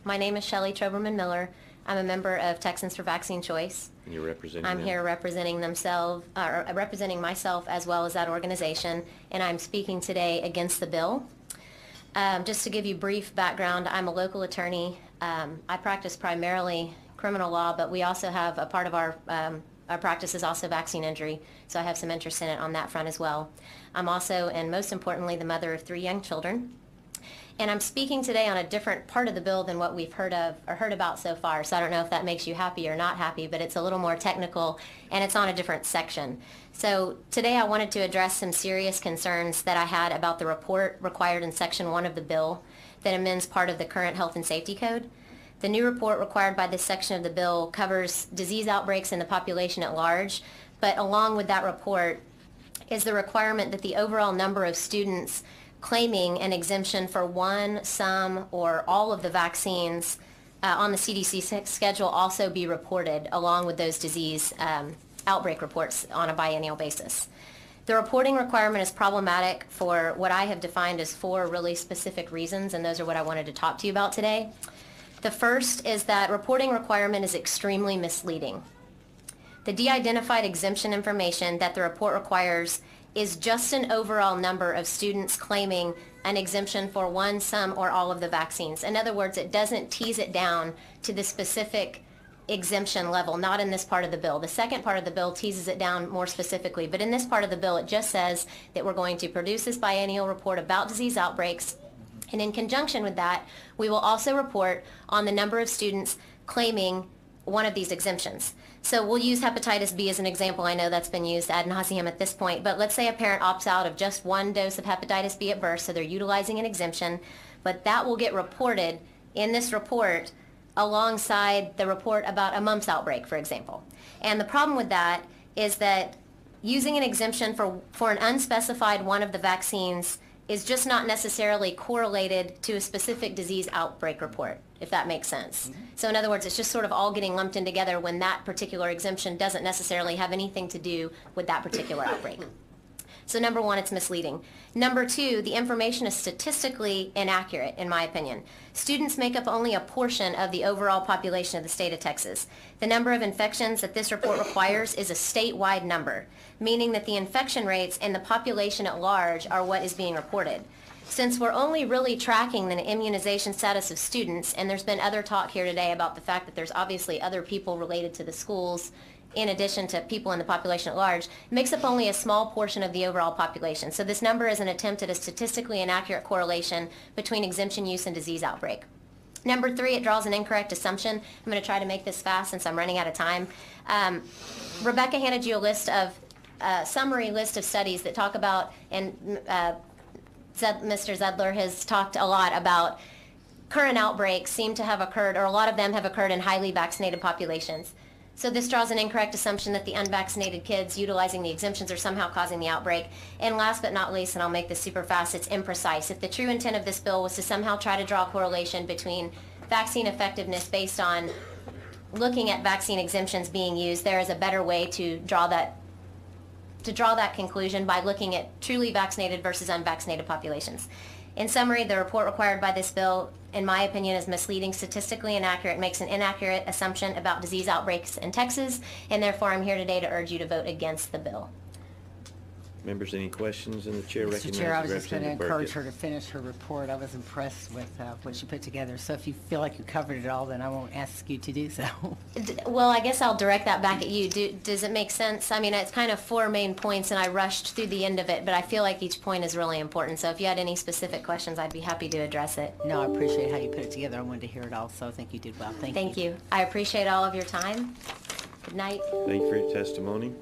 My name is Shelley Troberman Miller. I'm a member of Texans for Vaccine Choice. And you're representing I'm them? here representing representing myself as well as that organization, and I'm speaking today against the bill. Just to give you brief background, I'm a local attorney. I practice primarily criminal law, but we also have a part of our practice is also vaccine injury, so I have some interest in it on that front as well. I'm also, and most importantly, the mother of 3 young children. And I'm speaking today on a different part of the bill than what we've heard of or heard about so far. So I don't know if that makes you happy or not happy, but it's a little more technical and it's on a different section. So today I wanted to address some serious concerns that I had about the report required in Section 1 of the bill that amends part of the current Health and Safety Code. The new report required by this section of the bill covers disease outbreaks in the population at large, but along with that report is the requirement that the overall number of students claiming an exemption for one, some, or all of the vaccines on the CDC schedule also be reported along with those disease outbreak reports on a biennial basis. The reporting requirement is problematic for what I have defined as 4 really specific reasons, and those are what I wanted to talk to you about today. The first is that reporting requirement is extremely misleading. The de-identified exemption information that the report requires is just an overall number of students claiming an exemption for one, some, or all of the vaccines. In other words, it doesn't tease it down to the specific exemption level, not in this part of the bill. The second part of the bill teases it down more specifically, but in this part of the bill it just says that we're going to produce this biennial report about disease outbreaks, and in conjunction with that, we will also report on the number of students claiming one of these exemptions. So we'll use hepatitis B as an example. I know that's been used ad nauseum at this point, but let's say a parent opts out of just 1 dose of hepatitis B at birth, so they're utilizing an exemption, but that will get reported in this report alongside the report about a mumps outbreak, for example. And the problem with that is that using an exemption for an unspecified one of the vaccines is just not necessarily correlated to a specific disease outbreak report, if that makes sense. Mm-hmm. So in other words, it's just sort of all getting lumped in together when that particular exemption doesn't necessarily have anything to do with that particular outbreak. So number 1, it's misleading. Number 2, the information is statistically inaccurate, in my opinion. Students make up only a portion of the overall population of the state of Texas. The number of infections that this report requires is a statewide number, meaning that the infection rates in the population at large are what is being reported. Since we're only really tracking the immunization status of students, and there's been other talk here today about the fact that there's obviously other people related to the schools in addition to people in the population at large, it makes up only a small portion of the overall population. So this number is an attempt at a statistically inaccurate correlation between exemption use and disease outbreak. Number 3, it draws an incorrect assumption. I'm going to try to make this fast since I'm running out of time. Rebecca handed you a summary list of studies that talk about, and Mr. Zedler has talked a lot about current outbreaks seem to have occurred, or a lot of them have occurred in highly vaccinated populations. So this draws an incorrect assumption that the unvaccinated kids utilizing the exemptions are somehow causing the outbreak. And last but not least, and I'll make this super fast, it's imprecise. If the true intent of this bill was to somehow try to draw a correlation between vaccine effectiveness based on looking at vaccine exemptions being used, there is a better way to draw that conclusion by looking at truly vaccinated versus unvaccinated populations. In summary, the report required by this bill, in my opinion, is misleading, statistically inaccurate, makes an inaccurate assumption about disease outbreaks in Texas, and therefore I'm here today to urge you to vote against the bill. Members, any questions? And the chair recognizes Mr. Chair, I was just going to Representative encourage Burkett. her to finish her report. I was impressed with what she put together. So if you feel like you covered it all, then I won't ask you to do so. Well, I guess I'll direct that back at you. Does it make sense? I mean, it's kind of 4 main points, and I rushed through the end of it, but I feel like each point is really important. So if you had any specific questions, I'd be happy to address it. No, I appreciate how you put it together. I wanted to hear it all, so I think you did well. Thank you. Thank you. I appreciate all of your time. Good night. Thank you for your testimony.